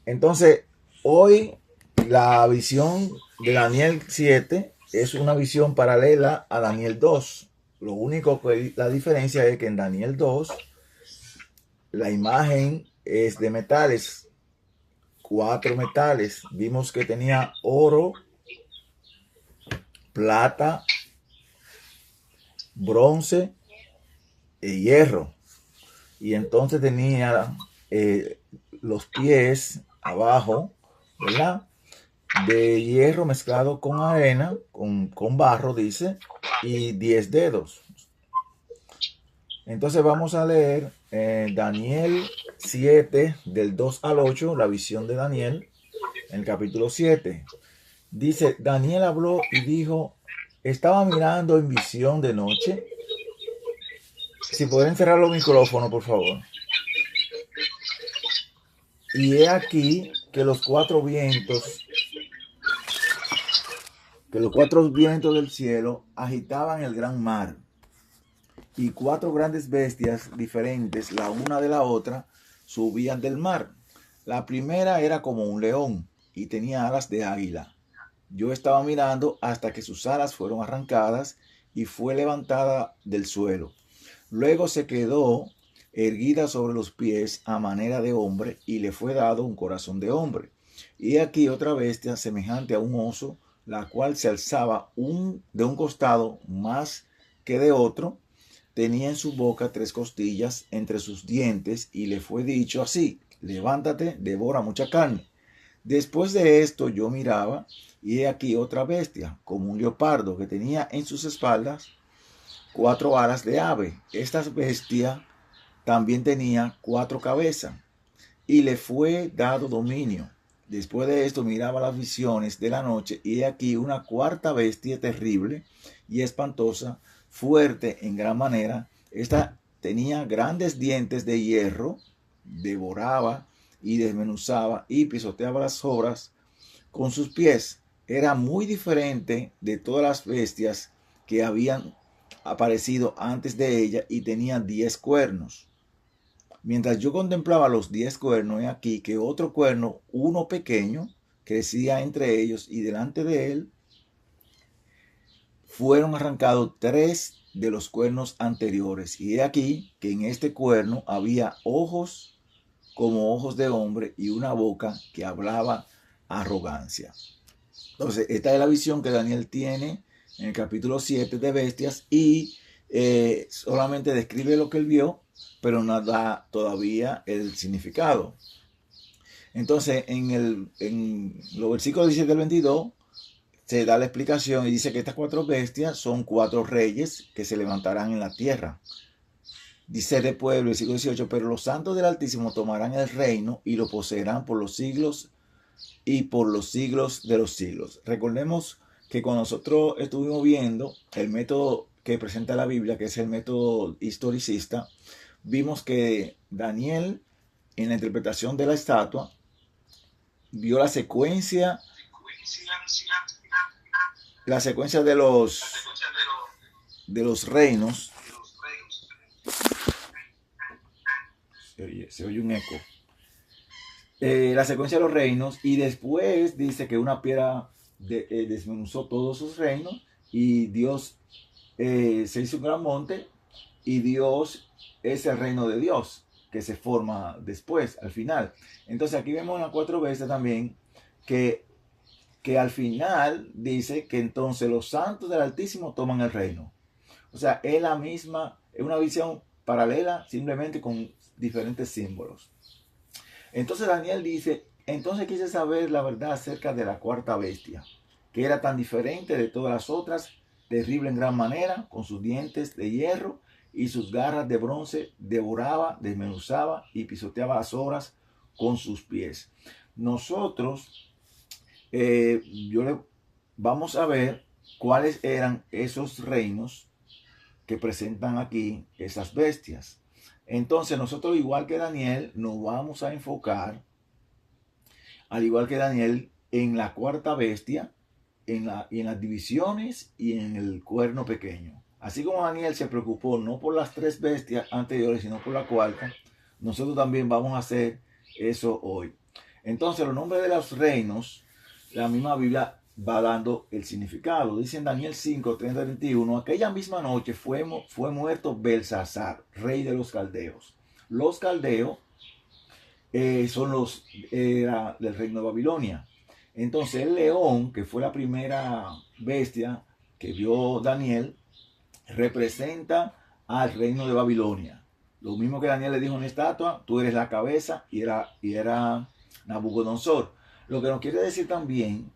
Entonces, hoy la visión de Daniel 7 es una visión paralela a Daniel 2. Lo único que la diferencia es que en Daniel 2 la imagen es de metales, 4 metales. Vimos que tenía oro, plata, bronce y hierro. Y entonces tenía los pies abajo, ¿verdad? De hierro mezclado con arena, con barro, dice, y 10 dedos. Entonces vamos a leer Daniel 7, del 2 al 8, la visión de Daniel, en el capítulo 7. Dice, Daniel habló y dijo, estaba mirando en visión de noche. Si pueden cerrar los micrófonos, por favor. Y he aquí que los cuatro vientos del cielo agitaban el gran mar, y 4 grandes bestias diferentes, la una de la otra, subían del mar. La primera era como un león y tenía alas de águila. Yo estaba mirando hasta que sus alas fueron arrancadas y fue levantada del suelo. Luego se quedó erguida sobre los pies a manera de hombre, y le fue dado un corazón de hombre. Y aquí otra bestia semejante a un oso, la cual se alzaba de un costado más que de otro. Tenía en su boca 3 costillas entre sus dientes, y le fue dicho así: levántate, devora mucha carne. Después de esto yo miraba, y he aquí otra bestia, como un leopardo, que tenía en sus espaldas 4 alas de ave. Esta bestia también tenía 4 cabezas, y le fue dado dominio. Después de esto miraba las visiones de la noche, y he aquí una cuarta bestia terrible y espantosa, fuerte en gran manera. Esta tenía grandes dientes de hierro, devoraba y desmenuzaba y pisoteaba las obras con sus pies. Era muy diferente de todas las bestias que habían aparecido antes de ella, y tenía 10 cuernos. Mientras yo contemplaba los 10 cuernos, he aquí que otro cuerno, uno pequeño, crecía entre ellos, y delante de él fueron arrancados 3 de los cuernos anteriores. Y he aquí que en este cuerno había ojos como ojos de hombre, y una boca que hablaba arrogancia. Entonces, esta es la visión que Daniel tiene en el capítulo 7 de bestias, y solamente describe lo que él vio, pero no da todavía el significado. Entonces, en los versículos 17 al 22, se da la explicación y dice que estas 4 bestias son 4 reyes que se levantarán en la tierra. Dice después, el versículo 18, pero los santos del Altísimo tomarán el reino y lo poseerán por los siglos y por los siglos de los siglos. Recordemos que cuando nosotros estuvimos viendo el método que presenta la Biblia, que es el método historicista, vimos que Daniel, en la interpretación de la estatua, vio la secuencia de los reinos. Se oye un eco. La secuencia de los reinos, y después dice que una piedra desmenuzó todos sus reinos, y Dios se hizo un gran monte, y Dios es el reino de Dios que se forma después, al final. Entonces aquí vemos las 4 veces también que al final dice que entonces los santos del Altísimo toman el reino. O sea, es la misma, es una visión paralela, simplemente con diferentes símbolos. Entonces Daniel dice, entonces quise saber la verdad acerca de la cuarta bestia, que era tan diferente de todas las otras, terrible en gran manera, con sus dientes de hierro y sus garras de bronce, devoraba, desmenuzaba y pisoteaba las obras con sus pies. Nosotros, vamos a ver cuáles eran esos reinos que presentan aquí esas bestias. Entonces nosotros, igual que Daniel, nos vamos a enfocar, al igual que Daniel, en la cuarta bestia, y en las divisiones y en el cuerno pequeño. Así como Daniel se preocupó no por las 3 bestias anteriores, sino por la cuarta, nosotros también vamos a hacer eso hoy. Entonces los nombres de los reinos, la misma Biblia va dando el significado. Dice en Daniel 5, 30, 31, aquella misma noche fue muerto Belsasar, rey de los caldeos. Los caldeos son los del reino de Babilonia. Entonces el león, que fue la primera bestia que vio Daniel, representa al reino de Babilonia. Lo mismo que Daniel le dijo en la estatua, tú eres la cabeza, y era Nabucodonosor. Lo que nos quiere decir también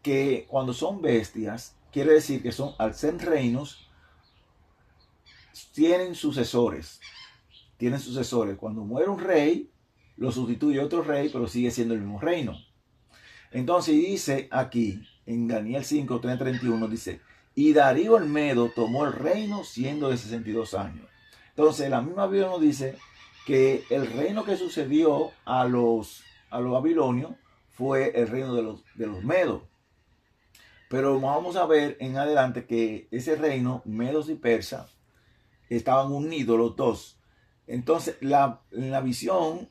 que cuando son bestias, quiere decir que son, al ser reinos, tienen sucesores. Tienen sucesores. Cuando muere un rey, lo sustituye otro rey, pero sigue siendo el mismo reino. Entonces dice aquí, en Daniel 5, 30, 31, dice, y Darío el Medo tomó el reino siendo de 62 años. Entonces la misma Biblia nos dice que el reino que sucedió a los babilonios fue el reino de los medos. Pero vamos a ver en adelante que ese reino, medos y persas, estaban unidos los dos. Entonces en la visión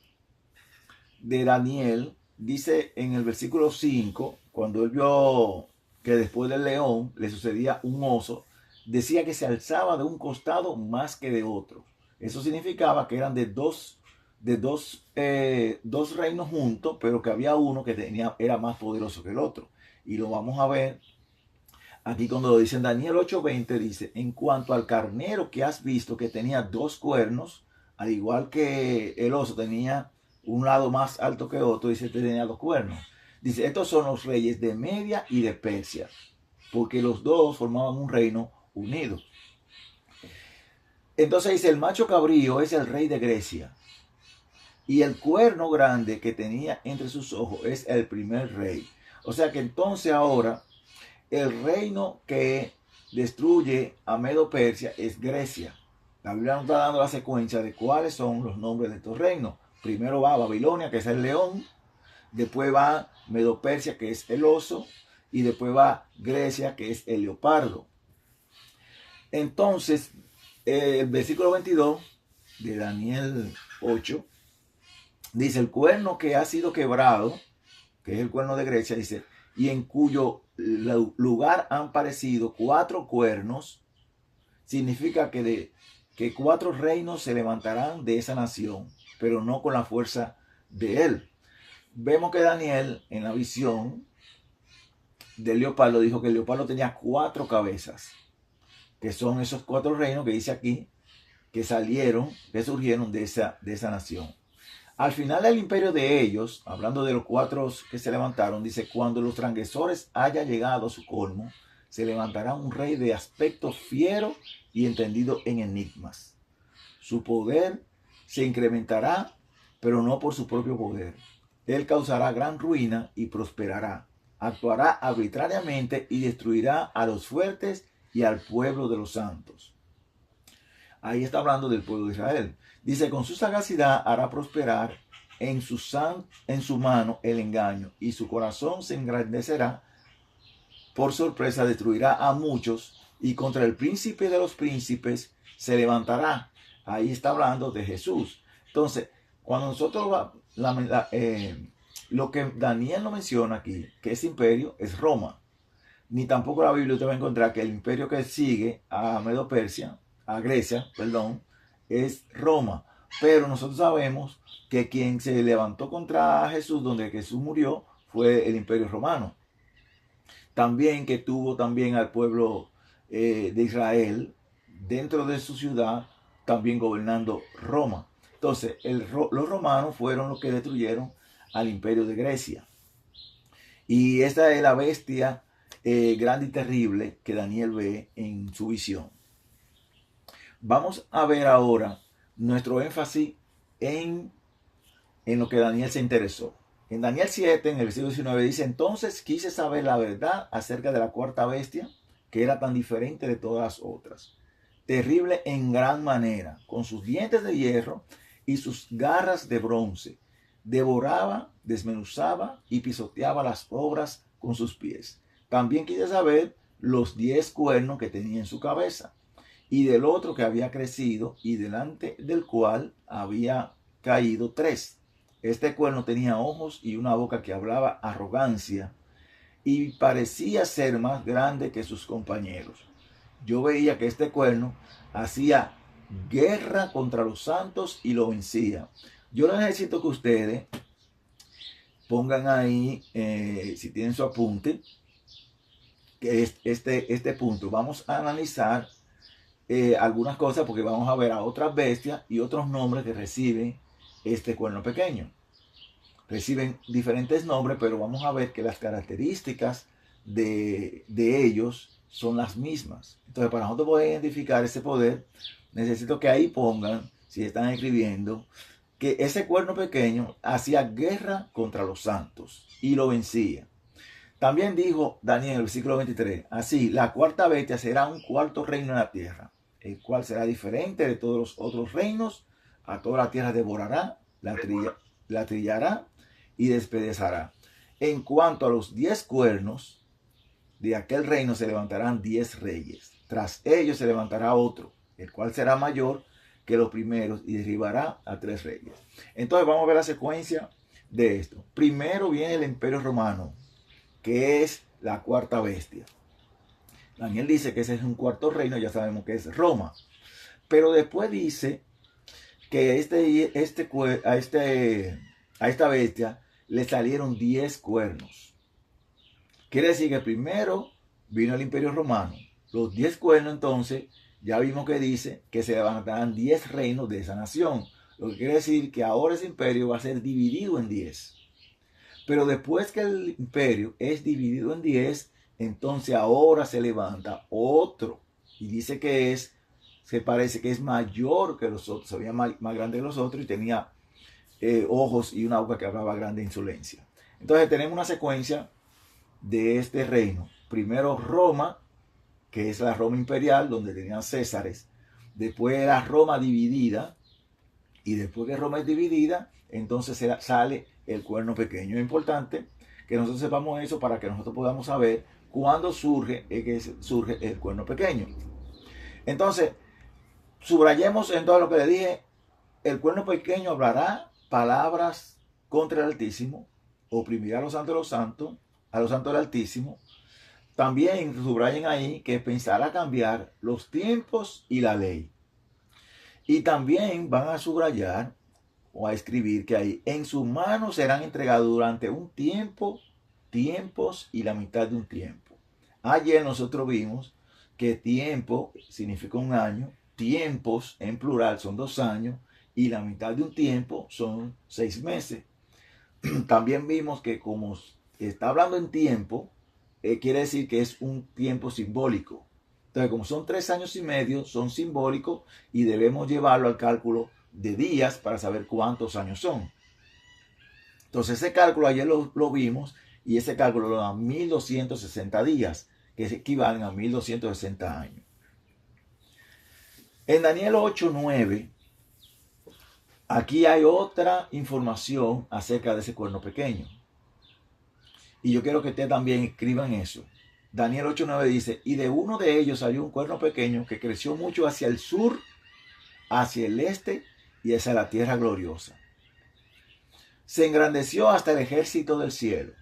de Daniel, dice en el versículo 5, cuando él vio que después del león le sucedía un oso, decía que se alzaba de un costado más que de otro. Eso significaba que eran de dos reinos juntos, pero que había uno que era más poderoso que el otro. Y lo vamos a ver aquí cuando lo dice en Daniel 8:20, dice, en cuanto al carnero que has visto que tenía 2 cuernos, al igual que el oso tenía un lado más alto que otro, dice que tenía 2 cuernos. Dice, estos son los reyes de Media y de Persia, porque los dos formaban un reino unido. Entonces dice, el macho cabrío es el rey de Grecia, y el cuerno grande que tenía entre sus ojos es el primer rey. O sea que entonces ahora el reino que destruye a Medo-Persia es Grecia. La Biblia nos está dando la secuencia de cuáles son los nombres de estos reinos. Primero va Babilonia, que es el león. Después va Medo-Persia, que es el oso. Y después va Grecia, que es el leopardo. Entonces, el versículo 22 de Daniel 8 dice, el cuerno que ha sido quebrado, que es el cuerno de Grecia, dice, y en cuyo lugar han aparecido 4 cuernos, significa que 4 reinos se levantarán de esa nación, pero no con la fuerza de él. Vemos que Daniel, en la visión del leopardo, dijo que el leopardo tenía 4 cabezas, que son esos 4 reinos que dice aquí, que surgieron de esa nación. Al final del imperio de ellos, hablando de los 4 que se levantaron, dice, cuando los transgresores haya llegado a su colmo, se levantará un rey de aspecto fiero y entendido en enigmas. Su poder se incrementará, pero no por su propio poder. Él causará gran ruina y prosperará. Actuará arbitrariamente y destruirá a los fuertes y al pueblo de los santos. Ahí está hablando del pueblo de Israel. Dice, con su sagacidad hará prosperar en su mano el engaño, y su corazón se engrandecerá. Por sorpresa destruirá a muchos, y contra el príncipe de los príncipes se levantará. Ahí está hablando de Jesús. Entonces, cuando nosotros lo que Daniel no menciona aquí, que ese imperio es Roma, ni tampoco la Biblia usted va a encontrar que el imperio que sigue a Medo-Persia, a Grecia, perdón, es Roma. Pero nosotros sabemos que quien se levantó contra Jesús, donde Jesús murió, fue el imperio romano. También que tuvo también al pueblo de Israel dentro de su ciudad, también gobernando Roma. Entonces, los romanos fueron los que destruyeron al imperio de Grecia. Y esta es la bestia grande y terrible que Daniel ve en su visión. Vamos a ver ahora nuestro énfasis en lo que Daniel se interesó. En Daniel 7, en el versículo 19, dice, entonces quise saber la verdad acerca de la 4ª bestia, que era tan diferente de todas las otras, terrible en gran manera, con sus dientes de hierro y sus garras de bronce. Devoraba, desmenuzaba y pisoteaba las obras con sus pies. También quise saber los 10 cuernos que tenía en su cabeza, y del otro que había crecido y delante del cual había caído 3. Este cuerno tenía ojos y una boca que hablaba arrogancia y parecía ser más grande que sus compañeros. Yo veía que este cuerno hacía guerra contra los santos y lo vencía. Yo necesito que ustedes pongan ahí, si tienen su apunte, que es este punto. Vamos a analizar algunas cosas porque vamos a ver a otras bestias y otros nombres que reciben este cuerno pequeño. Reciben diferentes nombres, pero vamos a ver que las características de ellos son las mismas. Entonces, para nosotros poder identificar ese poder, necesito que ahí pongan, si están escribiendo, que ese cuerno pequeño hacía guerra contra los santos y lo vencía. También dijo Daniel en el versículo 23, así, la cuarta bestia será un cuarto reino en la tierra, el cual será diferente de todos los otros reinos, a toda la tierra devorará, la trillará y despedazará. En cuanto a los 10 cuernos, de aquel reino se levantarán 10 reyes. Tras ellos se levantará otro, el cual será mayor que los primeros y derribará a 3 reyes. Entonces vamos a ver la secuencia de esto. Primero viene el Imperio Romano, que es la cuarta bestia. Daniel dice que ese es un cuarto reino, ya sabemos que es Roma. Pero después dice que a esta bestia le salieron 10 cuernos. Quiere decir que primero vino el Imperio Romano. Los 10 cuernos entonces, ya vimos que dice que se levantarán 10 reinos de esa nación. Lo que quiere decir que ahora ese imperio va a ser dividido en 10. Pero después que el imperio es dividido en 10, entonces ahora se levanta otro. Y dice que se parece que es mayor que los otros, se veía más grande que los otros y tenía ojos y una boca que hablaba grande insolencia. Entonces tenemos una secuencia de este reino. Primero Roma, que es la Roma imperial, donde tenían Césares. Después era Roma dividida. Y después que Roma es dividida, entonces sale el cuerno pequeño. Es importante que nosotros sepamos eso para que nosotros podamos saber cuándo surge el cuerno pequeño. Entonces, subrayemos en todo lo que le dije. El cuerno pequeño hablará palabras contra el Altísimo, oprimirá a los santos del Altísimo. También subrayen ahí que pensará cambiar los tiempos y la ley. Y también van a subrayar o a escribir que ahí en su mano serán entregados durante un tiempo, tiempos y la mitad de un tiempo. Ayer nosotros vimos que tiempo significa un año, tiempos en plural son 2 años y la mitad de un tiempo son 6 meses. También vimos que como está hablando en tiempo, quiere decir que es un tiempo simbólico. Entonces, como son 3 años y medio, son simbólicos y debemos llevarlo al cálculo de días para saber cuántos años son. Entonces, ese cálculo ayer lo vimos y ese cálculo lo da 1260 días, que equivalen a 1260 años. En Daniel 8:9, aquí hay otra información acerca de ese cuerno pequeño. Y yo quiero que ustedes también escriban eso. Daniel 8:9 dice, y de uno de ellos salió un cuerno pequeño que creció mucho hacia el sur, hacia el este y hacia la tierra gloriosa. Se engrandeció hasta el ejército del cielo.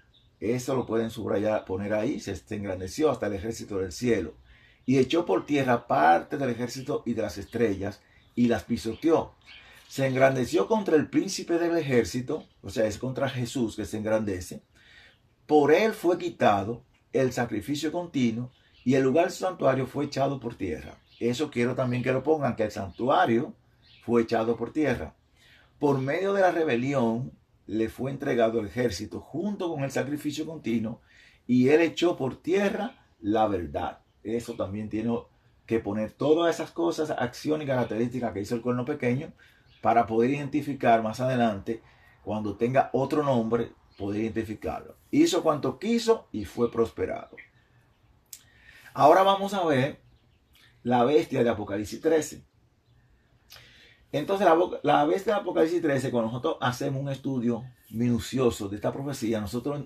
Eso lo pueden subrayar, poner ahí. Se engrandeció hasta el ejército del cielo. Y echó por tierra parte del ejército y de las estrellas y las pisoteó. Se engrandeció contra el príncipe del ejército, o sea, es contra Jesús que se engrandece. Por él fue quitado el sacrificio continuo y el lugar del santuario fue echado por tierra. Eso quiero también que lo pongan, que el santuario fue echado por tierra. Por medio de la rebelión le fue entregado el ejército junto con el sacrificio continuo y él echó por tierra la verdad. Eso también tiene que poner todas esas cosas, acciones y características que hizo el cuerno pequeño para poder identificar más adelante, cuando tenga otro nombre, poder identificarlo. Hizo cuanto quiso y fue prosperado. Ahora vamos a ver la bestia de Apocalipsis 13. Entonces la bestia de Apocalipsis 13, cuando nosotros hacemos un estudio minucioso de esta profecía, nosotros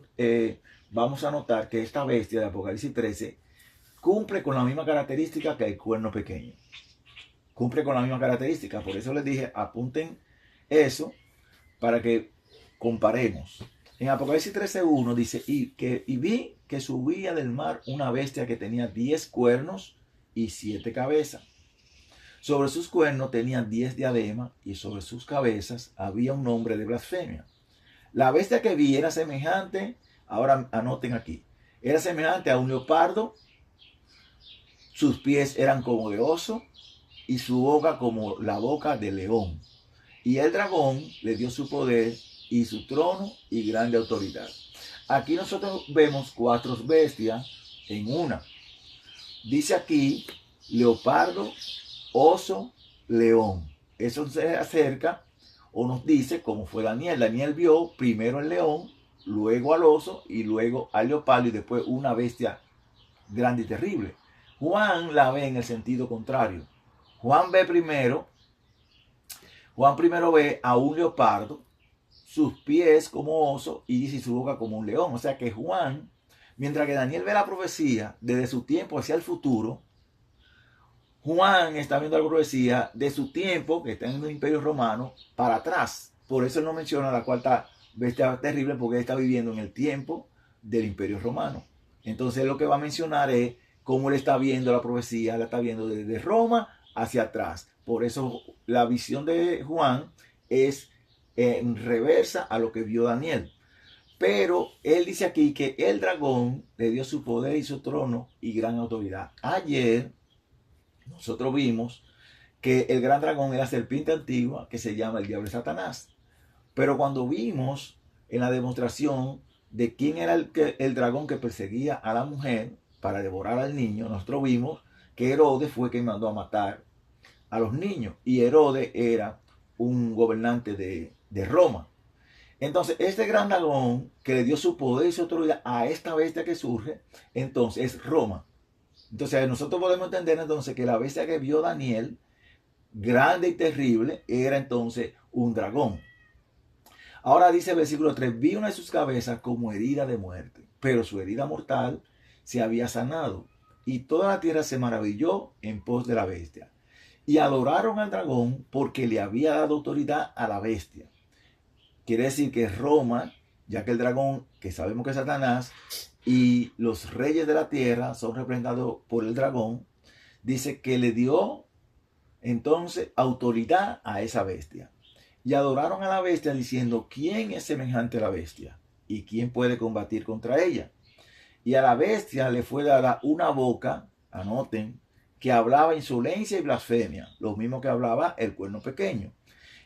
vamos a notar que esta bestia de Apocalipsis 13 cumple con la misma característica que el cuerno pequeño. Cumple con la misma característica. Por eso les dije, apunten eso para que Comparemos. En Apocalipsis 13:1 dice, y vi que subía del mar una bestia que tenía 10 cuernos y 7 cabezas. Sobre sus cuernos tenía 10 diademas y sobre sus cabezas había un nombre de blasfemia. La bestia que vi era semejante, ahora anoten aquí, era semejante a un leopardo, sus pies eran como de oso y su boca como la boca de león. Y el dragón le dio su poder y su trono y grande autoridad. Aquí nosotros vemos 4 bestias en una. Dice aquí leopardo, oso, león. Eso se acerca o nos dice cómo fue Daniel. Daniel vio primero el león, luego al oso y luego al leopardo y después una bestia grande y terrible. Juan la ve en el sentido contrario. Juan primero ve a un leopardo, sus pies como oso y dice su boca como un león. O sea que Juan, mientras que Daniel ve la profecía desde su tiempo hacia el futuro, Juan está viendo la profecía de su tiempo, que está en el Imperio Romano, para atrás. Por eso él no menciona la cuarta bestia terrible, porque él está viviendo en el tiempo del Imperio Romano. Entonces lo que va a mencionar es cómo él está viendo la profecía, la está viendo desde Roma hacia atrás. Por eso la visión de Juan es en reversa a lo que vio Daniel. Pero él dice aquí que el dragón le dio su poder y su trono y gran autoridad. Ayer nosotros vimos que el gran dragón era la serpiente antigua que se llama el diablo y Satanás. Pero cuando vimos en la demostración de quién era el dragón que perseguía a la mujer para devorar al niño, nosotros vimos que Herodes fue quien mandó a matar a los niños. Y Herodes era un gobernante de Roma. Entonces, este gran dragón que le dio su poder y su autoridad a esta bestia que surge, entonces es Roma. Entonces, nosotros podemos entender entonces que la bestia que vio Daniel, grande y terrible, era entonces un dragón. Ahora dice el versículo 3, vi una de sus cabezas como herida de muerte, pero su herida mortal se había sanado, y toda la tierra se maravilló en pos de la bestia. Y adoraron al dragón porque le había dado autoridad a la bestia. Quiere decir que Roma, ya que el dragón, que sabemos que es Satanás, y los reyes de la tierra son representados por el dragón, dice que le dio entonces autoridad a esa bestia. Y adoraron a la bestia diciendo, ¿quién es semejante a la bestia? ¿Y quién puede combatir contra ella? Y a la bestia le fue dada una boca, anoten, que hablaba insolencia y blasfemia, lo mismo que hablaba el cuerno pequeño.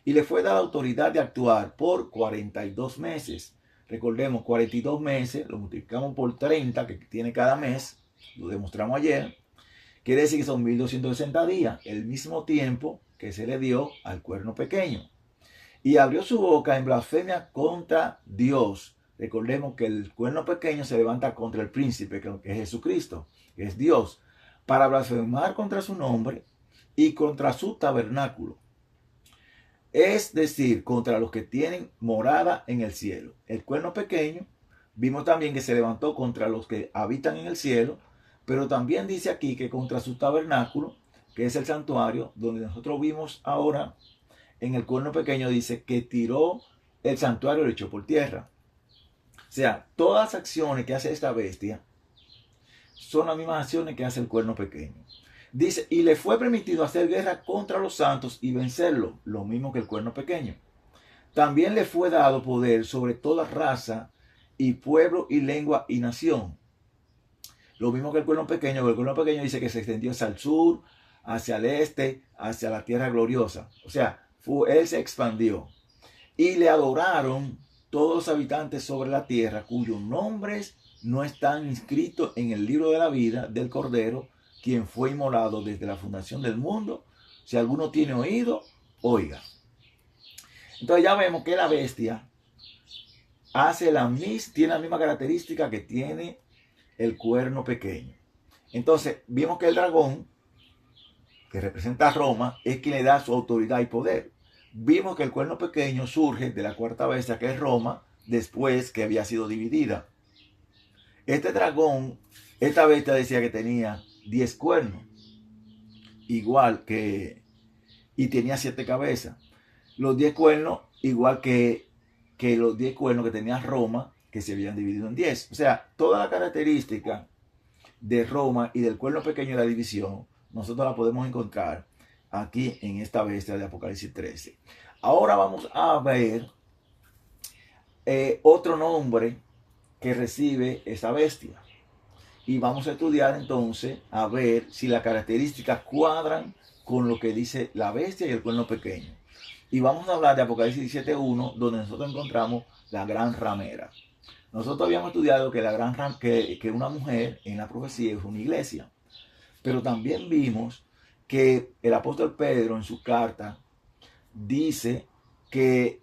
Y le fue dada autoridad de actuar por 42 meses. Recordemos, 42 meses, lo multiplicamos por 30 que tiene cada mes, lo demostramos ayer, quiere decir que son 1260 días, el mismo tiempo que se le dio al cuerno pequeño. Y abrió su boca en blasfemia contra Dios. Recordemos que el cuerno pequeño se levanta contra el príncipe, que es Jesucristo, que es Dios, para blasfemar contra su nombre y contra su tabernáculo. Es decir, contra los que tienen morada en el cielo. El cuerno pequeño, vimos también que se levantó contra los que habitan en el cielo, pero también dice aquí que contra su tabernáculo, que es el santuario, donde nosotros vimos ahora, en el cuerno pequeño dice que tiró el santuario y lo echó por tierra. O sea, todas las acciones que hace esta bestia son las mismas acciones que hace el cuerno pequeño. Dice, y le fue permitido hacer guerra contra los santos y vencerlo, lo mismo que el cuerno pequeño. También le fue dado poder sobre toda raza y pueblo y lengua y nación. Lo mismo que el cuerno pequeño, pero el cuerno pequeño dice que se extendió hacia el sur, hacia el este, hacia la tierra gloriosa. O sea, él se expandió. Y le adoraron todos los habitantes sobre la tierra, cuyos nombres no están inscritos en el libro de la vida del Cordero, quien fue inmolado desde la fundación del mundo. Si alguno tiene oído, oiga. Entonces ya vemos que la bestia tiene la misma característica que tiene el cuerno pequeño. Entonces vimos que el dragón, que representa a Roma, es quien le da su autoridad y poder. Vimos que el cuerno pequeño surge de la cuarta bestia, que es Roma, después que había sido dividida. Este dragón, esta bestia decía que tenía 10 cuernos, igual que, y tenía 7 cabezas. Los 10 cuernos, igual que que los 10 cuernos que tenía Roma, que se habían dividido en 10. O sea, toda la característica de Roma y del cuerno pequeño de la división, nosotros la podemos encontrar aquí en esta bestia de Apocalipsis 13. Ahora vamos a ver otro nombre que recibe esa bestia. Y vamos a estudiar entonces a ver si las características cuadran con lo que dice la bestia y el cuerno pequeño. Y vamos a hablar de Apocalipsis 17.1, donde nosotros encontramos la gran ramera. Nosotros habíamos estudiado que, que una mujer en la profecía es una iglesia. Pero también vimos que el apóstol Pedro en su carta dice que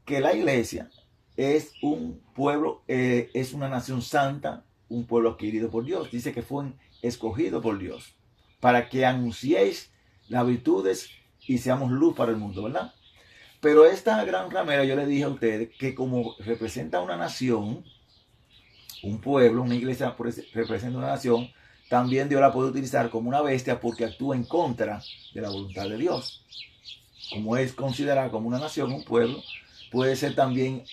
la iglesia es un pueblo, es una nación santa, un pueblo adquirido por Dios. Dice que fue escogido por Dios para que anunciéis las virtudes y seamos luz para el mundo, ¿verdad? Pero esta gran ramera, yo le dije a ustedes que como representa una nación, un pueblo, una iglesia representa una nación, también Dios la puede utilizar como una bestia porque actúa en contra de la voluntad de Dios. Como es considerada como una nación, un pueblo, puede ser también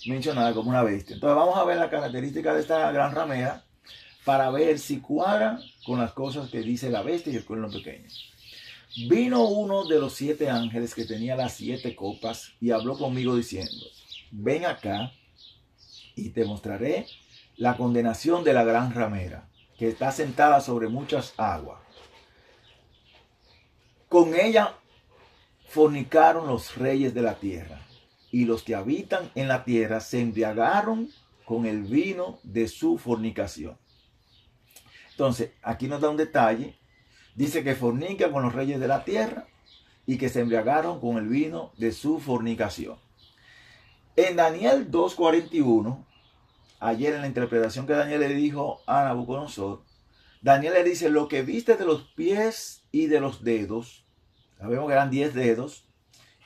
mencionada como una bestia. Entonces vamos a ver las características de esta gran ramera para ver si cuadran con las cosas que dice la bestia y el cuerno pequeño. Vino uno de los 7 ángeles que tenía las 7 copas y habló conmigo diciendo: ven acá y te mostraré la condenación de la gran ramera, que está sentada sobre muchas aguas. Con ella fornicaron los reyes de la tierra, y los que habitan en la tierra se embriagaron con el vino de su fornicación. Entonces, aquí nos da un detalle. Dice que fornica con los reyes de la tierra y que se embriagaron con el vino de su fornicación. En Daniel 2:41, ayer en la interpretación que Daniel le dijo a Nabucodonosor, Daniel le dice: lo que viste de los pies y de los dedos, sabemos que eran 10 dedos,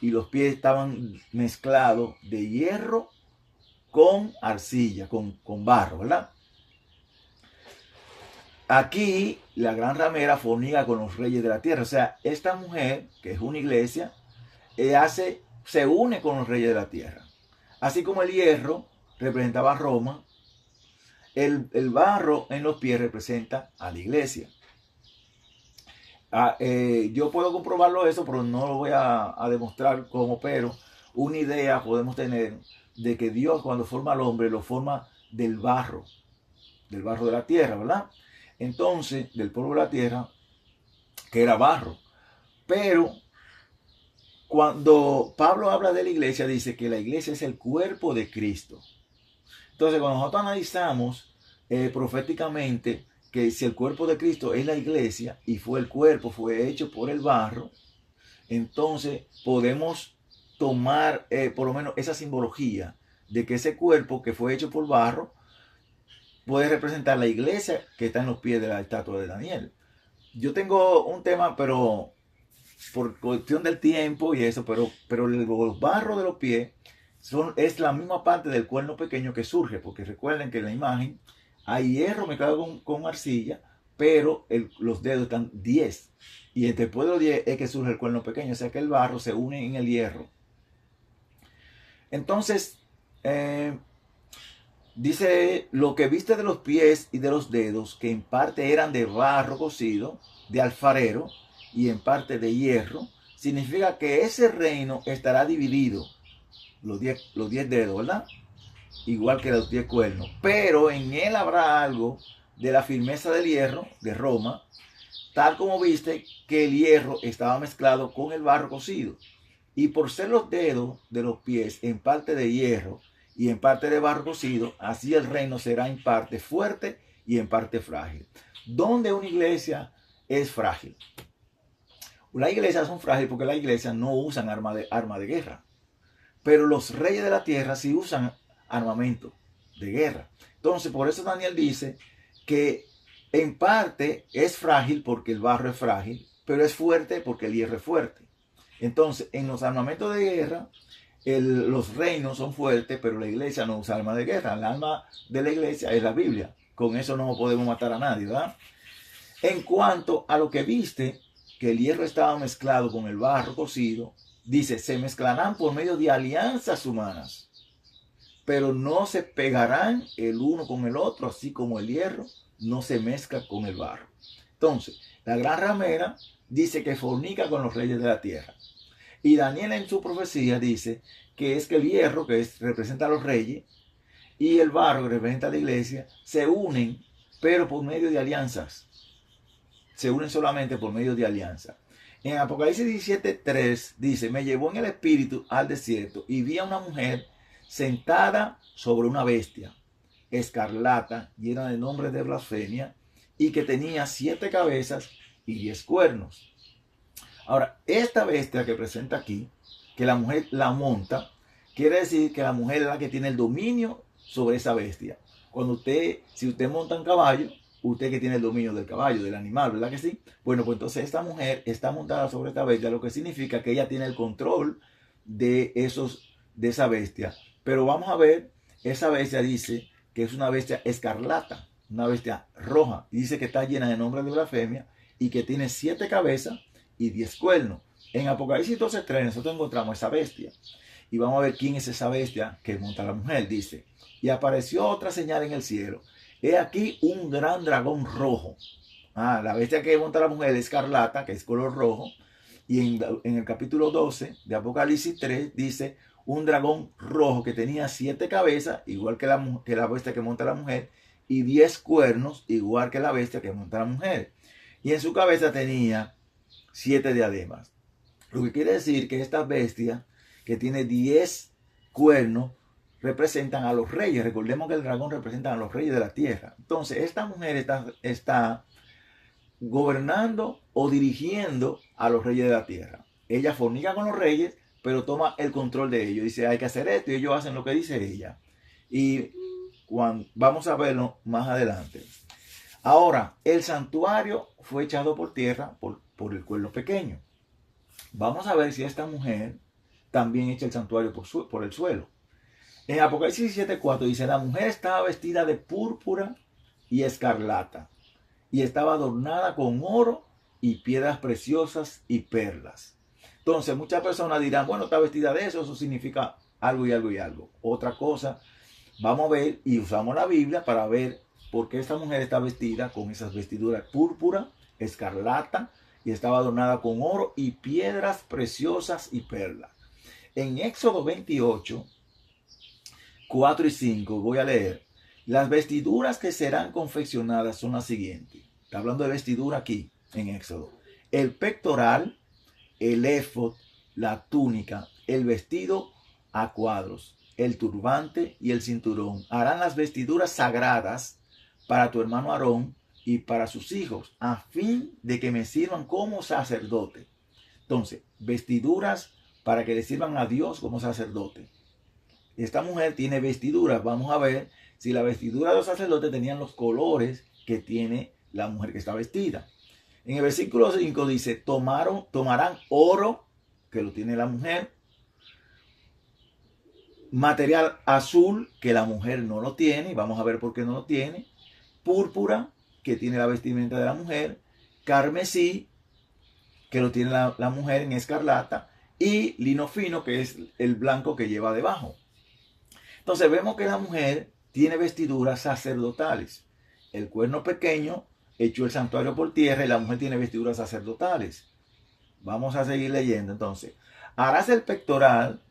y los pies estaban mezclados de hierro con arcilla, con barro, ¿verdad? Aquí la gran ramera fornica con los reyes de la tierra. O sea, esta mujer, que es una iglesia, se une con los reyes de la tierra. Así como el hierro representaba a Roma, el barro en los pies representa a la iglesia. Yo puedo comprobarlo eso, pero no lo voy a demostrar cómo, pero una idea podemos tener de que Dios, cuando forma al hombre, lo forma del barro de la tierra, ¿verdad? Entonces, del polvo de la tierra, que era barro. Pero cuando Pablo habla de la iglesia, dice que la iglesia es el cuerpo de Cristo. Entonces, cuando nosotros analizamos proféticamente que si el cuerpo de Cristo es la iglesia y el cuerpo fue hecho por el barro, entonces podemos tomar por lo menos esa simbología de que ese cuerpo que fue hecho por barro puede representar la iglesia que está en los pies de la estatua de Daniel. Yo tengo un tema, pero por cuestión del tiempo y eso, pero los barros de los pies es la misma parte del cuerno pequeño que surge, porque recuerden que en la imagen hay hierro mezclado con arcilla, pero los dedos están 10. Y después de los 10 es que surge el cuerno pequeño, o sea que el barro se une en el hierro. Entonces, dice: lo que viste de los pies y de los dedos, que en parte eran de barro cocido, de alfarero, y en parte de hierro, significa que ese reino estará dividido, los 10 dedos, ¿verdad? Igual que los 10 cuernos. Pero en él habrá algo de la firmeza del hierro, de Roma, tal como viste que el hierro estaba mezclado con el barro cocido. Y por ser los dedos de los pies en parte de hierro y en parte de barro cocido, así el reino será en parte fuerte y en parte frágil. ¿Dónde una iglesia es frágil? Las iglesias son frágiles porque las iglesias no usan arma de guerra. Pero los reyes de la tierra sí usan armamento de guerra. Entonces, por eso Daniel dice que en parte es frágil porque el barro es frágil, pero es fuerte porque el hierro es fuerte. Entonces, en los armamentos de guerra, los reinos son fuertes, pero la iglesia no usa armas de guerra. El arma de la iglesia es la Biblia. Con eso no podemos matar a nadie, ¿verdad? En cuanto a lo que viste, que el hierro estaba mezclado con el barro cocido, dice, se mezclarán por medio de alianzas humanas, pero no se pegarán el uno con el otro, así como el hierro no se mezcla con el barro. Entonces, la gran ramera dice que fornica con los reyes de la tierra. Y Daniel en su profecía dice que es que el hierro, que representa a los reyes, y el barro, que representa a la iglesia, se unen, pero por medio de alianzas. Se unen solamente por medio de alianza. En Apocalipsis 17:3 dice, me llevó en el espíritu al desierto y vi a una mujer sentada sobre una bestia, escarlata, llena de nombres de blasfemia, y que tenía 7 cabezas y 10 cuernos. Ahora, esta bestia que presenta aquí, que la mujer la monta, quiere decir que la mujer es la que tiene el dominio sobre esa bestia. Si usted monta un caballo, usted que tiene el dominio del caballo, del animal, ¿verdad que sí? Bueno, pues entonces esta mujer está montada sobre esta bestia, lo que significa que ella tiene el control de esa bestia. Pero vamos a ver, esa bestia dice que es una bestia escarlata, una bestia roja, y dice que está llena de nombres de blasfemia y que tiene 7 cabezas y 10 cuernos. En Apocalipsis 12:3 nosotros encontramos esa bestia. Y vamos a ver quién es esa bestia que monta la mujer. Dice, y apareció otra señal en el cielo. He aquí un gran dragón rojo. La bestia que monta la mujer es escarlata, que es color rojo. Y en el capítulo 12 de Apocalipsis 3 dice, un dragón rojo que tenía 7 cabezas, igual que la bestia que monta la mujer, y 10 cuernos, igual que la bestia que monta la mujer. Y en su cabeza tenía 7 diademas. Lo que quiere decir que esta bestia, que tiene 10 cuernos, representan a los reyes. Recordemos que el dragón representa a los reyes de la tierra. Entonces, esta mujer está gobernando o dirigiendo a los reyes de la tierra. Ella fornica con los reyes, pero toma el control de ellos. Dice, hay que hacer esto, y ellos hacen lo que dice ella. Y vamos a verlo más adelante. Ahora, el santuario fue echado por tierra por el cuerno pequeño. Vamos a ver si esta mujer también echa el santuario por el suelo. En Apocalipsis 17:4 dice, la mujer estaba vestida de púrpura y escarlata, y estaba adornada con oro y piedras preciosas y perlas. Entonces muchas personas dirán, bueno, está vestida de eso significa algo y algo y algo. Otra cosa, vamos a ver y usamos la Biblia para ver por qué esta mujer está vestida con esas vestiduras púrpura, escarlata, y estaba adornada con oro y piedras preciosas y perlas. En Éxodo 28, 4 y 5, voy a leer. Las vestiduras que serán confeccionadas son las siguientes. Está hablando de vestidura aquí, en Éxodo. El pectoral, el éfod, la túnica, el vestido a cuadros, el turbante y el cinturón. Harán las vestiduras sagradas para tu hermano Aarón y para sus hijos, a fin de que me sirvan como sacerdote. Entonces, vestiduras para que le sirvan a Dios como sacerdote. Esta mujer tiene vestiduras. Vamos a ver si la vestidura de los sacerdotes tenían los colores que tiene la mujer que está vestida. En el versículo 5 dice, tomarán oro, que lo tiene la mujer, material azul, que la mujer no lo tiene, y vamos a ver por qué no lo tiene, púrpura, que tiene la vestimenta de la mujer, carmesí, que lo tiene la mujer en escarlata, y lino fino, que es el blanco que lleva debajo. Entonces vemos que la mujer tiene vestiduras sacerdotales. El cuerno pequeño echó el santuario por tierra y la mujer tiene vestiduras sacerdotales. Vamos a seguir leyendo entonces. Harás el pectoral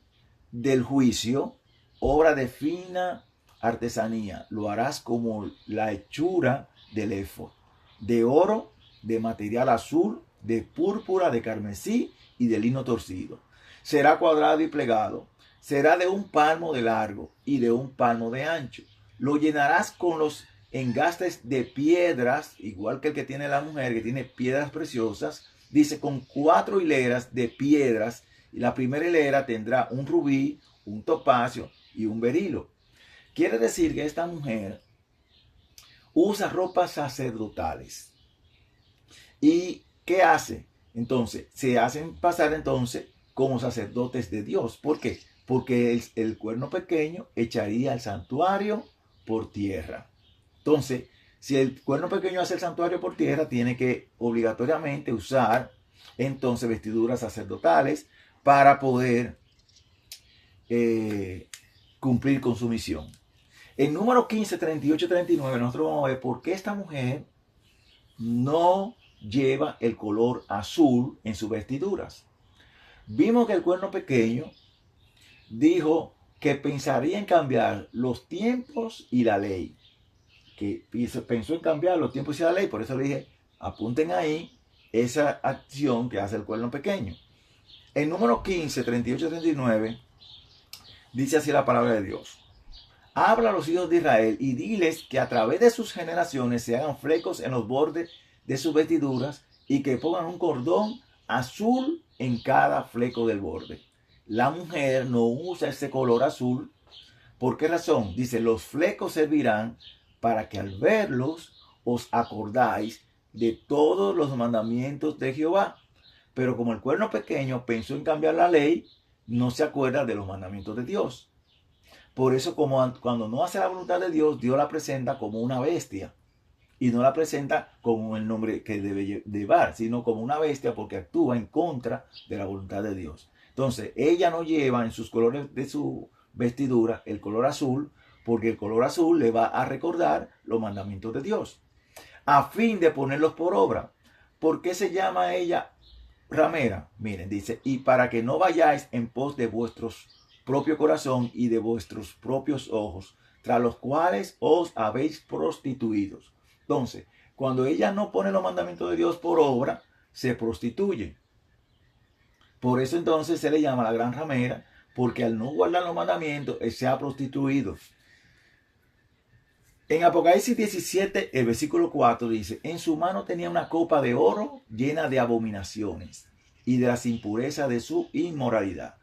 del juicio, obra de fina artesanía. Lo harás como la hechura del éfod, de oro, de material azul, de púrpura, de carmesí y de lino torcido. Será cuadrado y plegado. Será de 1 palmo de largo y de 1 palmo de ancho. Lo llenarás con los engastes de piedras, igual que el que tiene la mujer, que tiene piedras preciosas. Dice, con 4 hileras de piedras. Y la primera hilera tendrá un rubí, un topacio y un berilo. Quiere decir que esta mujer usa ropas sacerdotales. ¿Y qué hace? Entonces, se hacen pasar entonces como sacerdotes de Dios. ¿Por qué? Porque el cuerno pequeño echaría el santuario por tierra. Entonces, si el cuerno pequeño hace el santuario por tierra, tiene que obligatoriamente usar entonces vestiduras sacerdotales para poder cumplir con su misión. En número 15, 38, 39, nosotros vamos a ver por qué esta mujer no lleva el color azul en sus vestiduras. Vimos que el cuerno pequeño dijo que pensaría en cambiar los tiempos y la ley. Que pensó en cambiar los tiempos y la ley. Por eso le dije, apunten ahí esa acción que hace el cuerno pequeño. En número 15, 38, 39, dice así la palabra de Dios. Habla a los hijos de Israel y diles que a través de sus generaciones se hagan flecos en los bordes de sus vestiduras y que pongan un cordón azul en cada fleco del borde. La mujer no usa ese color azul. ¿Por qué razón? Dice, los flecos servirán para que al verlos os acordáis de todos los mandamientos de Jehová. Pero como el cuerno pequeño pensó en cambiar la ley, no se acuerda de los mandamientos de Dios. Por eso, cuando no hace la voluntad de Dios, Dios la presenta como una bestia. Y no la presenta como el nombre que debe llevar, sino como una bestia porque actúa en contra de la voluntad de Dios. Entonces, ella no lleva en sus colores de su vestidura el color azul, porque el color azul le va a recordar los mandamientos de Dios, a fin de ponerlos por obra. ¿Por qué se llama ella ramera? Miren, dice, y para que no vayáis en pos de vuestros propio corazón y de vuestros propios ojos, tras los cuales os habéis prostituido. Entonces, cuando ella no pone los mandamientos de Dios por obra, se prostituye. Por eso entonces se le llama la gran ramera, porque al no guardar los mandamientos, se ha prostituido. En Apocalipsis 17, el versículo 4 dice, en su mano tenía una copa de oro llena de abominaciones y de las impurezas de su inmoralidad.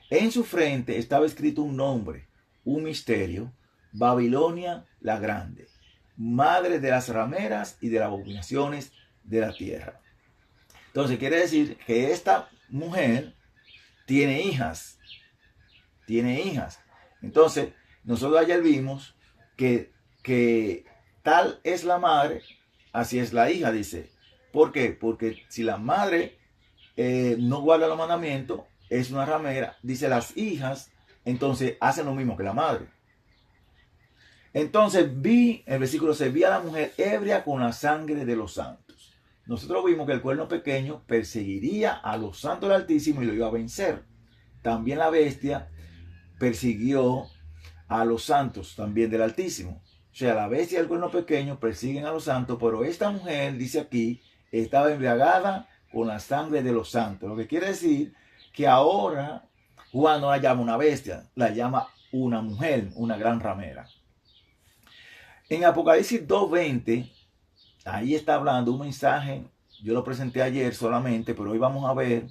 En su frente estaba escrito un nombre, un misterio, Babilonia la Grande, madre de las rameras y de las abominaciones de la tierra. Entonces quiere decir que esta mujer tiene hijas. Entonces nosotros ayer vimos que tal es la madre, así es la hija, dice. ¿Por qué? Porque si la madre no guarda los mandamientos, es una ramera, dice las hijas, entonces hacen lo mismo que la madre. Entonces el versículo 6, vi a la mujer ebria con la sangre de los santos. Nosotros vimos que el cuerno pequeño perseguiría a los santos del Altísimo y lo iba a vencer. También la bestia persiguió a los santos también del Altísimo. O sea, la bestia y el cuerno pequeño persiguen a los santos, pero esta mujer, dice aquí, estaba embriagada con la sangre de los santos. Lo que quiere decir que ahora Juan no la llama una bestia, la llama una mujer, una gran ramera. En Apocalipsis 2:20, ahí está hablando un mensaje, yo lo presenté ayer solamente, pero hoy vamos a ver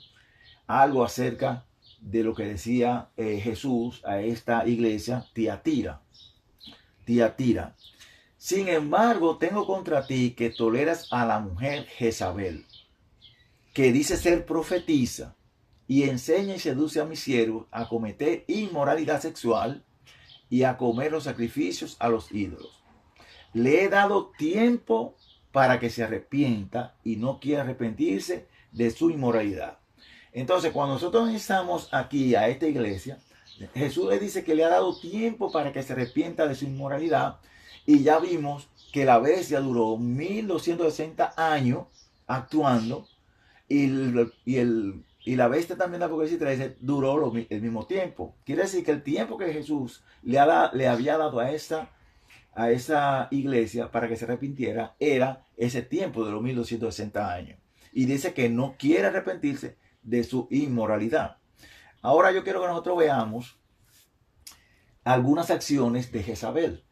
algo acerca de lo que decía Jesús a esta iglesia, Tiatira. Sin embargo, tengo contra ti que toleras a la mujer Jezabel, que dice ser profetisa, y enseña y seduce a mis siervos a cometer inmoralidad sexual y a comer los sacrificios a los ídolos. Le he dado tiempo para que se arrepienta y no quiera arrepentirse de su inmoralidad. Entonces, cuando nosotros estamos aquí a esta iglesia, Jesús le dice que le ha dado tiempo para que se arrepienta de su inmoralidad, y ya vimos que la bestia duró 1260 años actuando, y la bestia también de Apocalipsis 13 duró el mismo tiempo. Quiere decir que el tiempo que Jesús le había dado a esa iglesia para que se arrepintiera era ese tiempo de los 1260 años. Y dice que no quiere arrepentirse de su inmoralidad. Ahora yo quiero que nosotros veamos algunas acciones de Jezabel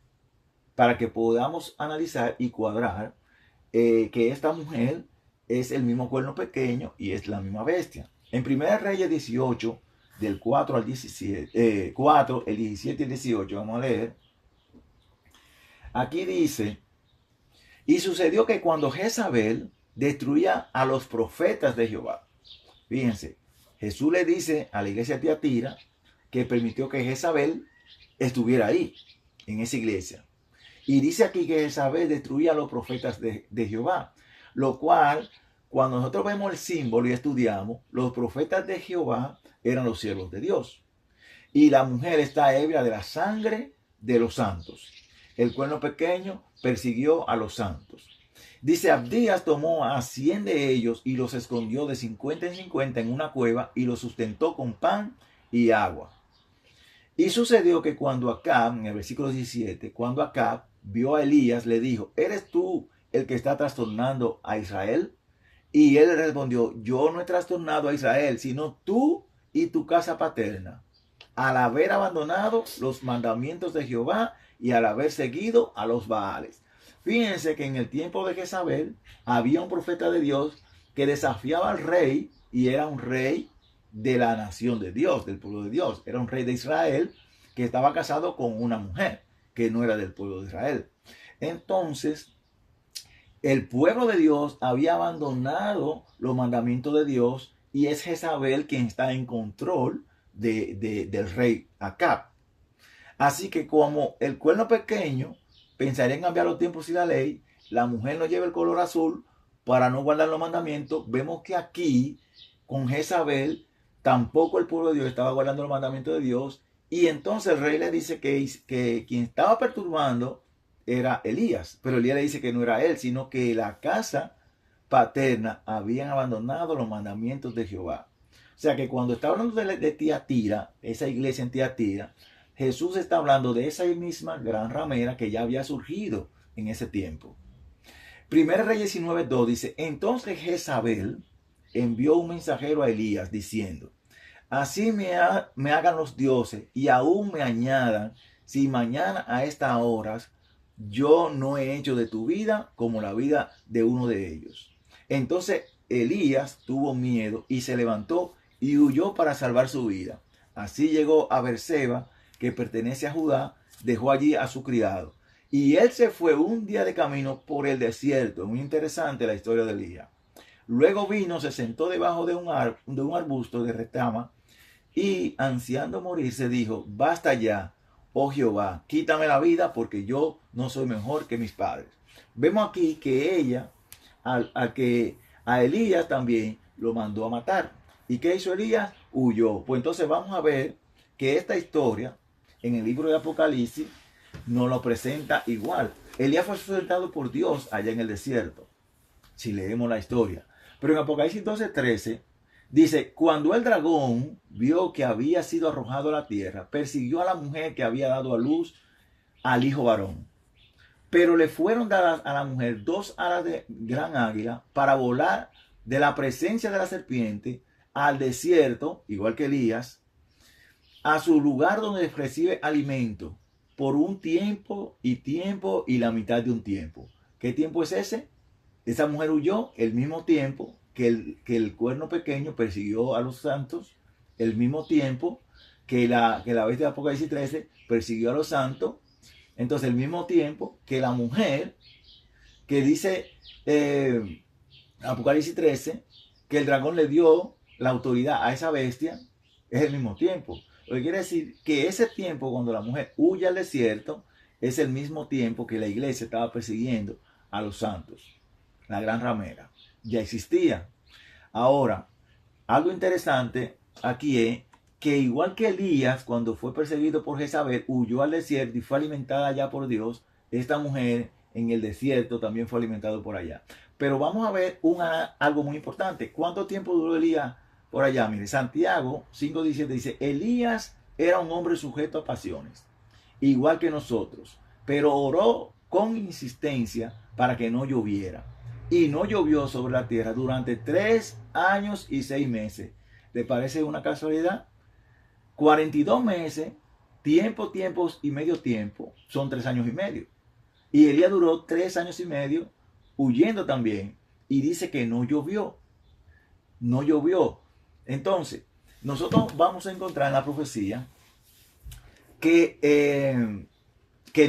para que podamos analizar y cuadrar que esta mujer es el mismo cuerno pequeño y es la misma bestia. En 1 Reyes 18, del 4 al 17, 4, el 17 y el 18, vamos a leer. Aquí dice, y sucedió que cuando Jezabel destruía a los profetas de Jehová, fíjense, Jesús le dice a la iglesia de Tiatira que permitió que Jezabel estuviera ahí, en esa iglesia. Y dice aquí que Jezabel destruía a los profetas de Jehová, lo cual, cuando nosotros vemos el símbolo y estudiamos, los profetas de Jehová eran los siervos de Dios. Y la mujer está ebria de la sangre de los santos. El cuerno pequeño persiguió a los santos. Dice, Abdías tomó a 100 de ellos y los escondió de 50 en 50 en una cueva y los sustentó con pan y agua. Y sucedió que cuando Acab, en el versículo 17, cuando Acab vio a Elías, le dijo, ¿eres tú el que está trastornando a Israel? Y él respondió, yo no he trastornado a Israel, sino tú y tu casa paterna, al haber abandonado los mandamientos de Jehová y al haber seguido a los Baales. Fíjense que en el tiempo de Jezabel había un profeta de Dios que desafiaba al rey y era un rey de la nación de Dios, del pueblo de Dios. Era un rey de Israel que estaba casado con una mujer que no era del pueblo de Israel. Entonces, el pueblo de Dios había abandonado los mandamientos de Dios y es Jezabel quien está en control del rey Acab. Así que como el cuerno pequeño pensaría en cambiar los tiempos y la ley, la mujer no lleva el color azul para no guardar los mandamientos. Vemos que aquí con Jezabel tampoco el pueblo de Dios estaba guardando los mandamientos de Dios y entonces el rey le dice que quien estaba perturbando era Elías, pero Elías le dice que no era él, sino que la casa paterna habían abandonado los mandamientos de Jehová. O sea que cuando está hablando de Tiatira, esa iglesia en Tiatira, Jesús está hablando de esa misma gran ramera que ya había surgido en ese tiempo. 1 Reyes 19:2 dice, entonces Jezabel envió un mensajero a Elías diciendo, así me hagan los dioses y aún me añadan, si mañana a estas horas yo no he hecho de tu vida como la vida de uno de ellos. Entonces Elías tuvo miedo y se levantó y huyó para salvar su vida. Así llegó a Beerseba, que pertenece a Judá, dejó allí a su criado. Y él se fue un día de camino por el desierto. Muy interesante la historia de Elías. Luego vino, se sentó debajo de un arbusto de retama y ansiando morir se dijo, basta ya, oh Jehová, quítame la vida porque yo no soy mejor que mis padres. Vemos aquí que ella, a Elías también lo mandó a matar. ¿Y qué hizo Elías? Huyó. Pues entonces vamos a ver que esta historia en el libro de Apocalipsis nos lo presenta igual. Elías fue sustentado por Dios allá en el desierto, si leemos la historia. Pero en Apocalipsis 12:13 dice, cuando el dragón vio que había sido arrojado a la tierra, persiguió a la mujer que había dado a luz al hijo varón. Pero le fueron dadas a la mujer 2 alas de gran águila para volar de la presencia de la serpiente al desierto, igual que Elías, a su lugar donde recibe alimento por un tiempo y la mitad de un tiempo. ¿Qué tiempo es ese? Esa mujer huyó el mismo tiempo que el cuerno pequeño persiguió a los santos, el mismo tiempo que la bestia de Apocalipsis 13 persiguió a los santos. Entonces el mismo tiempo que la mujer que dice Apocalipsis 13 que el dragón le dio la autoridad a esa bestia, es el mismo tiempo. Lo que quiere decir que ese tiempo cuando la mujer huye al desierto es el mismo tiempo que la iglesia estaba persiguiendo a los santos. La gran ramera ya existía. Ahora, algo interesante aquí es que igual que Elías, cuando fue perseguido por Jezabel, huyó al desierto y fue alimentada allá por Dios, esta mujer en el desierto también fue alimentada por allá. Pero vamos a ver algo muy importante. ¿Cuánto tiempo duró Elías por allá? Mire, Santiago 5:17 dice, Elías era un hombre sujeto a pasiones, igual que nosotros, pero oró con insistencia para que no lloviera. Y no llovió sobre la tierra durante 3 años y 6 meses. ¿Le parece una casualidad? 42 meses, tiempos y medio tiempo, son 3 años y medio. Y Elías duró 3 años y medio huyendo también. Y dice que no llovió. No llovió. Entonces, nosotros vamos a encontrar en la profecía que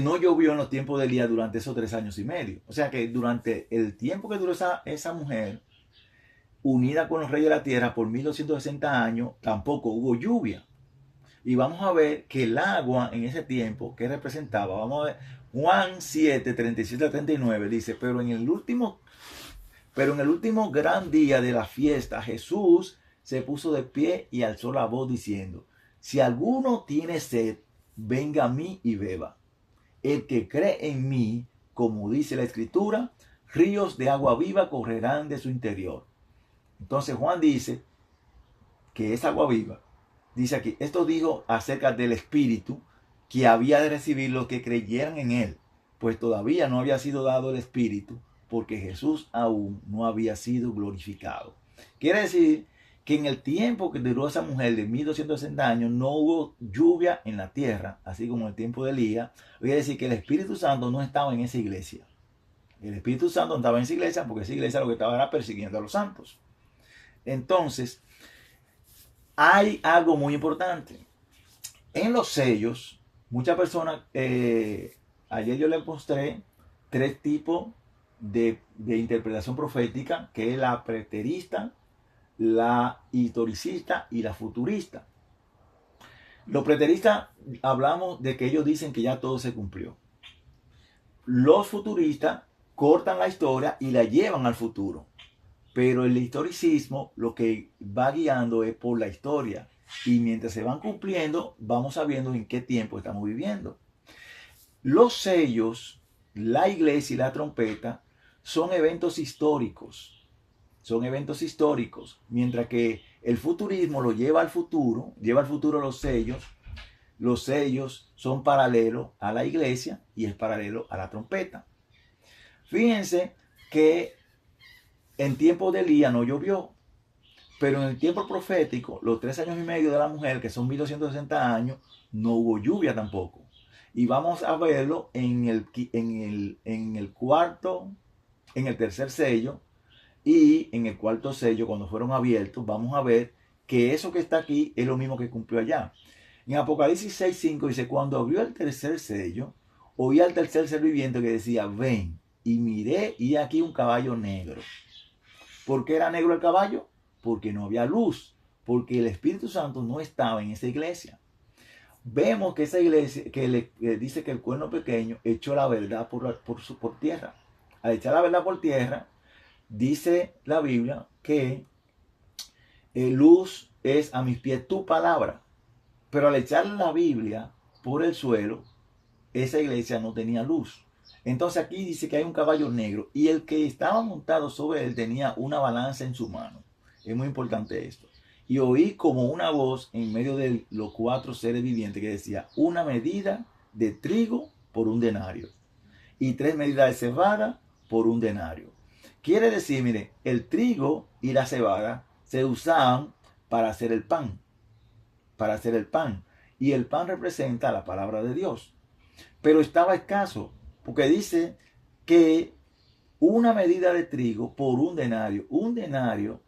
no llovió en los tiempos de Elías durante esos 3 años y medio. O sea que durante el tiempo que duró esa mujer, unida con los reyes de la tierra por 1260 años, tampoco hubo lluvia. Y vamos a ver que el agua en ese tiempo, ¿qué representaba? Vamos a ver, Juan 7, 37 a 39 dice, pero en el último Pero en el último gran día de la fiesta, Jesús se puso de pie y alzó la voz diciendo: si alguno tiene sed, venga a mí y beba. El que cree en mí, como dice la Escritura, ríos de agua viva correrán de su interior. Entonces Juan dice que es agua viva. Dice aquí, esto dijo acerca del Espíritu que había de recibir los que creyeran en él, pues todavía no había sido dado el Espíritu, porque Jesús aún no había sido glorificado. Quiere decir que en el tiempo que duró esa mujer de 1260 años no hubo lluvia en la tierra, así como en el tiempo de Elías. Quiere decir que el Espíritu Santo no estaba en esa iglesia. El Espíritu Santo no estaba en esa iglesia porque esa iglesia lo que estaba era persiguiendo a los santos. Entonces, hay algo muy importante. En los sellos, muchas personas, ayer yo les mostré 3 tipos de interpretación profética, que es la preterista, la historicista y la futurista. Los preteristas hablamos de que ellos dicen que ya todo se cumplió. Los futuristas cortan la historia y la llevan al futuro. Pero el historicismo lo que va guiando es por la historia. Y mientras se van cumpliendo, vamos sabiendo en qué tiempo estamos viviendo. Los sellos, la iglesia y la trompeta son eventos históricos. Son eventos históricos. Mientras que el futurismo lo lleva al futuro los sellos. Los sellos son paralelos a la iglesia y es paralelo a la trompeta. Fíjense que en tiempo de Elías no llovió, pero en el tiempo profético, los 3 años y medio de la mujer, que son 1260 años, no hubo lluvia tampoco. Y vamos a verlo en el tercer sello y en el cuarto sello, cuando fueron abiertos, vamos a ver que eso que está aquí es lo mismo que cumplió allá. En Apocalipsis 6:5 dice: cuando abrió el tercer sello, oí al tercer ser viviente que decía: ven. Y miré y aquí un caballo negro. ¿Por qué era negro el caballo? Porque no había luz, porque el Espíritu Santo no estaba en esa iglesia. Vemos que esa iglesia, que le dice que el cuerno pequeño echó la verdad por tierra. Al echar la verdad por tierra, dice la Biblia que luz es a mis pies tu palabra. Pero al echar la Biblia por el suelo, esa iglesia no tenía luz. Entonces aquí dice que hay un caballo negro y el que estaba montado sobre él tenía una balanza en su mano. Es muy importante esto. Y oí como una voz en medio de los 4 seres vivientes que decía: una medida de trigo por un denario y 3 medidas de cebada por un denario. Quiere decir, mire, el trigo y la cebada se usaban para hacer el pan. Para hacer el pan. Y el pan representa la palabra de Dios. Pero estaba escaso, porque dice que una medida de trigo por un denario. Un denario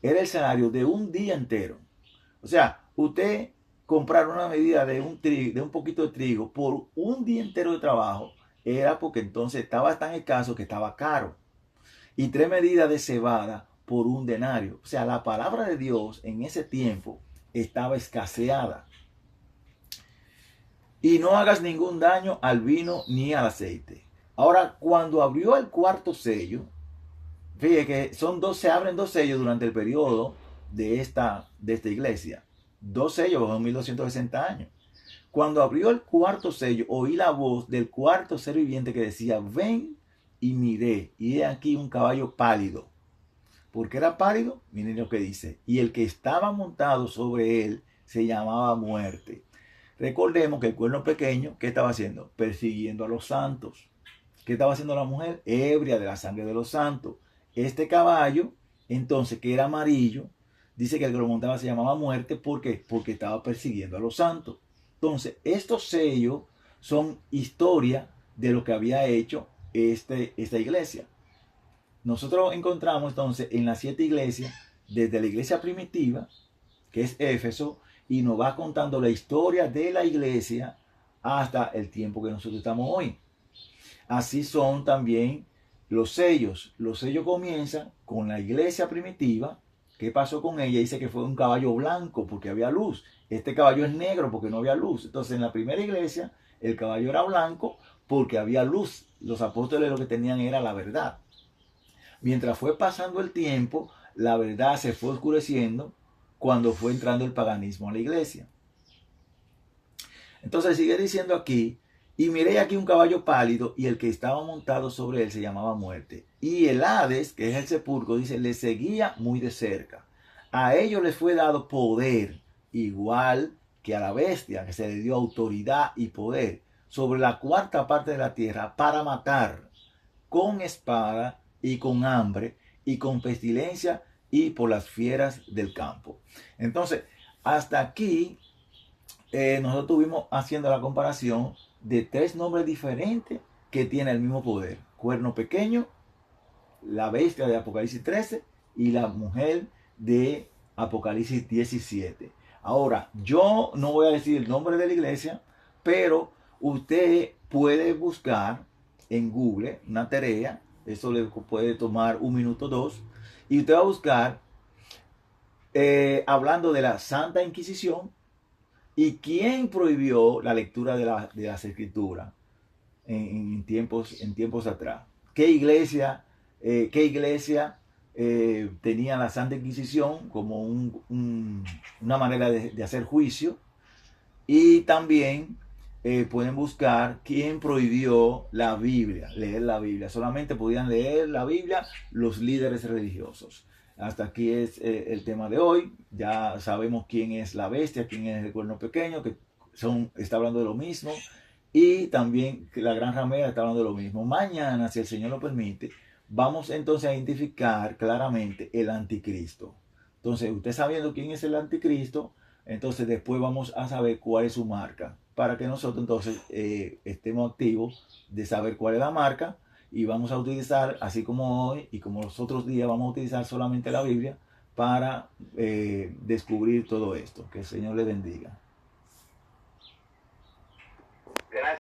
era el salario de un día entero. O sea, usted comprar una medida de un poquito de trigo por un día entero de trabajo era porque entonces estaba tan escaso que estaba caro. Y 3 medidas de cebada por un denario. O sea, la palabra de Dios en ese tiempo estaba escaseada. Y no hagas ningún daño al vino ni al aceite. Ahora, cuando abrió el cuarto sello, fíjate que se abren 2 sellos durante el periodo de esta iglesia. 2 sellos son 1260 años. Cuando abrió el cuarto sello, oí la voz del cuarto ser viviente que decía: ven. Y miré, y he aquí un caballo pálido. ¿Por qué era pálido? Miren lo que dice: y el que estaba montado sobre él se llamaba Muerte. Recordemos que el cuerno pequeño, ¿qué estaba haciendo? Persiguiendo a los santos. ¿Qué estaba haciendo la mujer? Ebria de la sangre de los santos. Este caballo, entonces, que era amarillo, dice que el que lo montaba se llamaba Muerte. ¿Por qué? Porque estaba persiguiendo a los santos. Entonces, estos sellos son historia de lo que había hecho esta iglesia. Nosotros encontramos entonces en las 7 iglesias, desde la iglesia primitiva, que es Éfeso, y nos va contando la historia de la iglesia hasta el tiempo que nosotros estamos hoy. Así son también los sellos. Los sellos comienzan con la iglesia primitiva. ¿Qué pasó con ella? Dice que fue un caballo blanco porque había luz. Este caballo es negro porque no había luz. Entonces en la primera iglesia el caballo era blanco porque había luz. Los apóstoles lo que tenían era la verdad. Mientras fue pasando el tiempo, la verdad se fue oscureciendo cuando fue entrando el paganismo a la iglesia. Entonces sigue diciendo aquí, y miré aquí un caballo pálido y el que estaba montado sobre él se llamaba Muerte. Y el Hades, que es el sepulcro, dice, le seguía muy de cerca. A ellos les fue dado poder, igual que a la bestia, que se le dio autoridad y poder sobre la cuarta parte de la tierra para matar con espada y con hambre y con pestilencia y por las fieras del campo. Entonces, hasta aquí nosotros estuvimos haciendo la comparación de tres nombres diferentes que tienen el mismo poder. Cuerno pequeño, la bestia de Apocalipsis 13 y la mujer de Apocalipsis 17. Ahora, yo no voy a decir el nombre de la iglesia, pero usted puede buscar en Google una tarea, eso le puede tomar 1 minuto o 2, y usted va a buscar hablando de la Santa Inquisición y quién prohibió la lectura de las escrituras en tiempos atrás. ¿Qué iglesia tenía la Santa Inquisición como una manera de hacer juicio? Y también pueden buscar quién prohibió la Biblia, leer la Biblia. Solamente podían leer la Biblia los líderes religiosos. Hasta aquí es el tema de hoy. Ya sabemos quién es la bestia, quién es el cuerno pequeño, que está hablando de lo mismo. Y también la gran ramera está hablando de lo mismo. Mañana, si el Señor lo permite, vamos entonces a identificar claramente el anticristo. Entonces, usted sabiendo quién es el anticristo, entonces después vamos a saber cuál es su marca. Para que nosotros entonces estemos activos de saber cuál es la marca y vamos a utilizar, así como hoy y como los otros días, vamos a utilizar solamente la Biblia para descubrir todo esto. Que el Señor le bendiga.